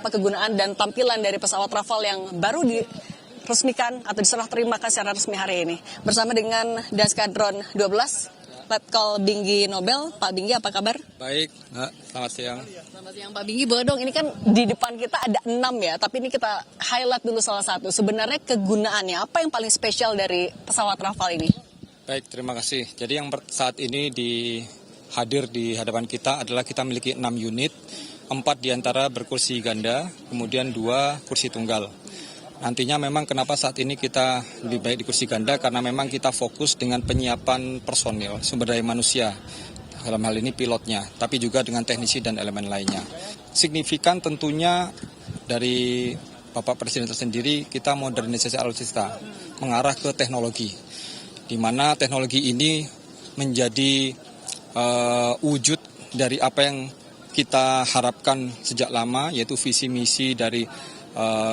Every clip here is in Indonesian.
apa kegunaan dan tampilan dari pesawat Rafale yang baru diresmikan atau diserah terimakan secara resmi hari ini. Bersama dengan Danskadron 12, Letkol Binggi Nobel. Pak Binggi, apa kabar? Baik, selamat siang. Selamat siang Pak Binggi, boleh dong, ini kan di depan kita ada 6 ya, tapi ini kita highlight dulu salah satu. Sebenarnya kegunaannya, apa yang paling spesial dari pesawat Rafale ini? Baik, terima kasih. Jadi yang saat ini hadir di hadapan kita adalah kita memiliki 6 unit, 4 diantara berkursi ganda, kemudian 2 kursi tunggal. Nantinya memang kenapa saat ini kita lebih baik di kursi ganda, karena memang kita fokus dengan penyiapan personil, sumber daya manusia, dalam hal ini pilotnya, tapi juga dengan teknisi dan elemen lainnya. Signifikan tentunya dari Bapak Presiden tersendiri, kita modernisasi alutsista, mengarah ke teknologi, di mana teknologi ini menjadi wujud dari apa yang kita harapkan sejak lama, yaitu visi misi dari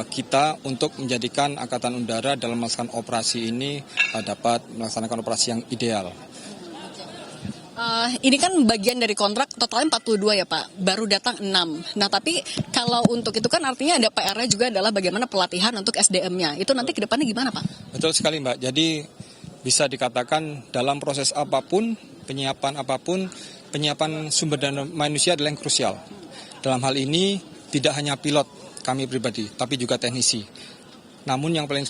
kita untuk menjadikan Angkatan Udara dalam melaksanakan operasi ini dapat melaksanakan operasi yang ideal. Ini kan bagian dari kontrak totalnya 42 ya Pak, baru datang 6. Nah tapi kalau untuk itu kan artinya ada PR-nya juga adalah bagaimana pelatihan untuk SDM-nya. Itu nanti ke depannya gimana Pak? Betul sekali Mbak, jadi bisa dikatakan dalam proses apapun, penyiapan sumber daya manusia adalah yang krusial. Dalam hal ini tidak hanya pilot kami pribadi, tapi juga teknisi. Namun yang paling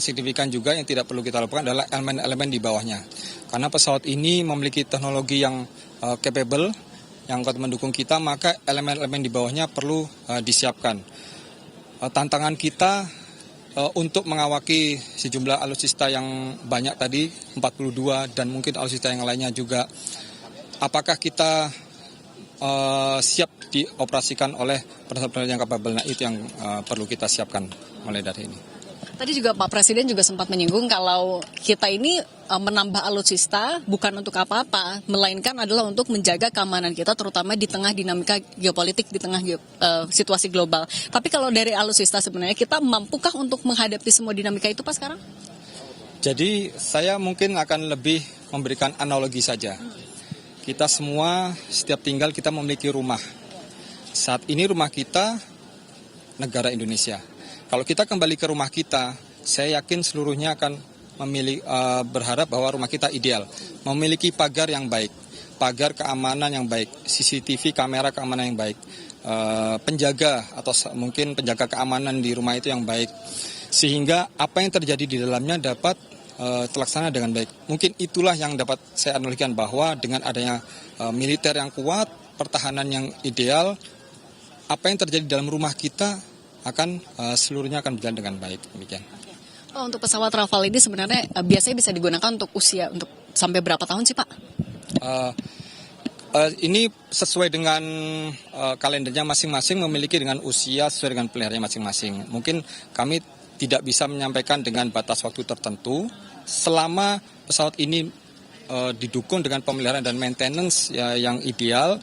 signifikan juga yang tidak perlu kita lakukan adalah elemen-elemen di bawahnya. Karena pesawat ini memiliki teknologi yang capable, yang kuat mendukung kita, maka elemen-elemen di bawahnya perlu disiapkan. Tantangan kita untuk mengawaki sejumlah alutsista yang banyak tadi, 42, dan mungkin alutsista yang lainnya juga, apakah kita siap dioperasikan oleh pesawat yang kapabel. Nah, itu yang perlu kita siapkan mulai dari ini. Tadi juga Pak Presiden juga sempat menyinggung kalau kita ini menambah alutsista bukan untuk apa-apa, melainkan adalah untuk menjaga keamanan kita, terutama di tengah dinamika geopolitik, di tengah situasi global. Tapi kalau dari alutsista sebenarnya kita mampukah untuk menghadapi semua dinamika itu Pak sekarang? Jadi saya mungkin akan lebih memberikan analogi saja. Kita semua setiap tinggal kita memiliki rumah. Saat ini rumah kita negara Indonesia. Kalau kita kembali ke rumah kita, saya yakin seluruhnya akan berharap bahwa rumah kita ideal, memiliki pagar yang baik, pagar keamanan yang baik, CCTV kamera keamanan yang baik, penjaga atau mungkin penjaga keamanan di rumah itu yang baik, sehingga apa yang terjadi di dalamnya dapat terlaksana dengan baik. Mungkin itulah yang dapat saya analogikan bahwa dengan adanya militer yang kuat, pertahanan yang ideal, apa yang terjadi dalam rumah kita akan seluruhnya akan berjalan dengan baik. Demikian. Untuk pesawat Rafale ini sebenarnya biasanya bisa digunakan untuk usia untuk sampai berapa tahun sih Pak? Ini sesuai dengan kalendernya masing-masing, memiliki dengan usia sesuai dengan peliharaannya masing-masing. Mungkin kami tidak bisa menyampaikan dengan batas waktu tertentu selama pesawat ini didukung dengan pemeliharaan dan maintenance yang ideal.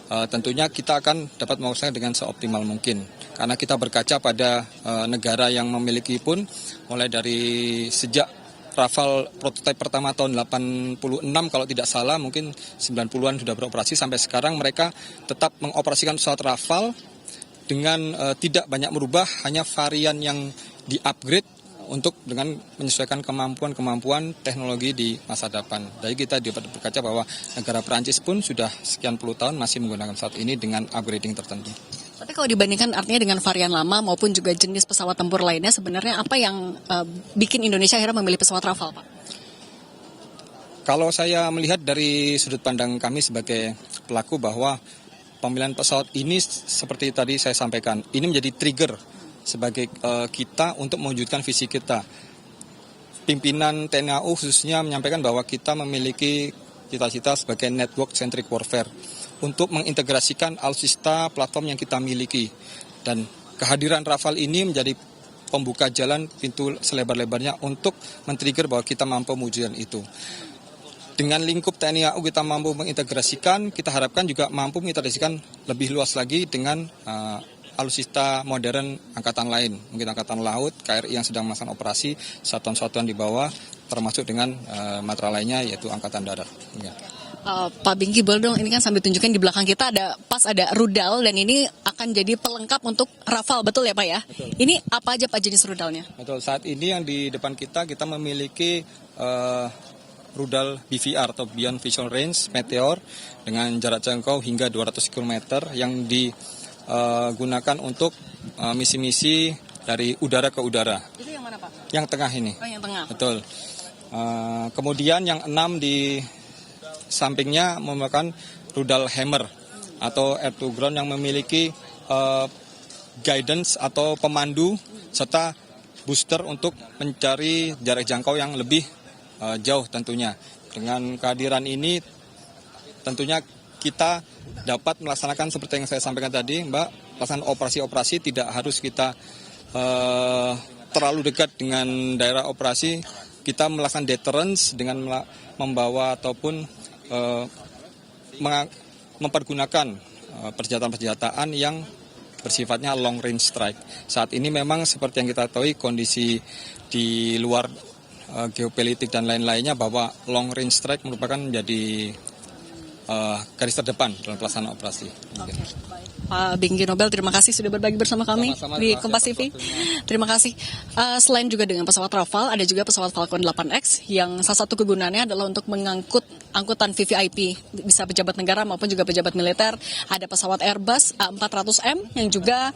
Tentunya kita akan dapat melaksanakan dengan seoptimal mungkin, karena kita berkaca pada negara yang memiliki pun mulai dari sejak Rafale prototipe pertama tahun 86 kalau tidak salah, mungkin 90-an sudah beroperasi, sampai sekarang mereka tetap mengoperasikan pesawat Rafale dengan tidak banyak merubah, hanya varian yang di-upgrade untuk dengan menyesuaikan kemampuan teknologi di masa depan. Jadi kita dapat berkaca bahwa negara Perancis pun sudah sekian puluh tahun masih menggunakan pesawat ini dengan upgrading tertentu. Tapi kalau dibandingkan artinya dengan varian lama maupun juga jenis pesawat tempur lainnya, sebenarnya apa yang bikin Indonesia akhirnya memilih pesawat Rafale, Pak? Kalau saya melihat dari sudut pandang kami sebagai pelaku bahwa pemilihan pesawat ini seperti tadi saya sampaikan, ini menjadi trigger sebagai kita untuk mewujudkan visi kita. Pimpinan TNI AU khususnya menyampaikan bahwa kita memiliki cita-cita sebagai network centric warfare untuk mengintegrasikan alutsista platform yang kita miliki, dan kehadiran Rafale ini menjadi pembuka jalan pintu selebar-lebarnya untuk men-trigger bahwa kita mampu mewujudkan itu. Dengan lingkup TNI AU kita mampu mengintegrasikan, kita harapkan juga mampu mengintegrasikan lebih luas lagi dengan alutsista modern angkatan lain, mungkin angkatan laut, KRI yang sedang melaksanakan operasi, satuan-satuan di bawah, termasuk dengan matra lainnya yaitu angkatan darat. Ya. Pak Bingki, boleh dong, ini kan sambil tunjukin di belakang kita ada rudal dan ini akan jadi pelengkap untuk Rafale, betul ya Pak ya? Betul. Ini apa aja Pak jenis rudalnya? Betul, saat ini yang di depan kita memiliki rudal BVR atau Beyond Visual Range Meteor dengan jarak jangkau hingga 200 km yang digunakan untuk misi-misi dari udara ke udara. Itu yang mana Pak? Yang tengah ini. Oh, yang tengah. Betul. Kemudian yang 6 di sampingnya merupakan rudal Hammer atau air to ground yang memiliki guidance atau pemandu serta booster untuk mencari jarak jangkau yang lebih jauh tentunya. Dengan kehadiran ini tentunya kita dapat melaksanakan seperti yang saya sampaikan tadi, Mbak, pelaksanaan operasi-operasi tidak harus kita terlalu dekat dengan daerah operasi. Kita melakukan deterrence dengan membawa ataupun mempergunakan persenjataan yang bersifatnya long range strike. Saat ini memang seperti yang kita tahu kondisi di luar geopolitik dan lain-lainnya bahwa long range strike merupakan menjadi garis terdepan dalam pelaksanaan operasi. Okay. Pak Bingki Nobel, terima kasih sudah berbagi bersama kami di Kompas TV. Terima kasih. Selain juga dengan pesawat Rafale, ada juga pesawat Falcon 8X yang salah satu kegunaannya adalah untuk mengangkut angkutan VVIP, bisa pejabat negara maupun juga pejabat militer. Ada pesawat Airbus A400M yang juga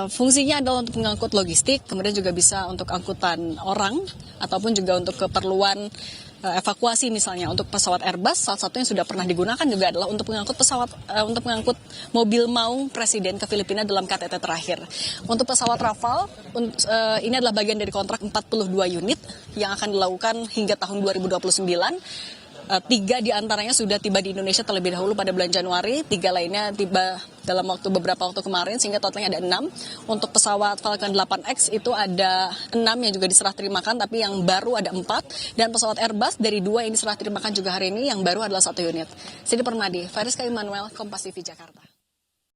fungsinya adalah untuk mengangkut logistik, kemudian juga bisa untuk angkutan orang ataupun juga untuk keperluan evakuasi misalnya. Untuk pesawat Airbus salah satu yang sudah pernah digunakan juga adalah untuk mengangkut mobil Maung Presiden ke Filipina dalam KTT terakhir. Untuk pesawat Rafale ini adalah bagian dari kontrak 42 unit yang akan dilakukan hingga tahun 2029. 3 di antaranya sudah tiba di Indonesia terlebih dahulu pada bulan Januari, 3 lainnya tiba dalam beberapa waktu kemarin, sehingga totalnya ada 6. Untuk pesawat Falcon 8X itu ada 6 yang juga diserah terimakan, tapi yang baru ada 4. Dan pesawat Airbus dari 2 yang diserah terimakan juga hari ini, yang baru adalah 1 unit. Sidi Permadi, Fariska Immanuel, Kompas TV Jakarta.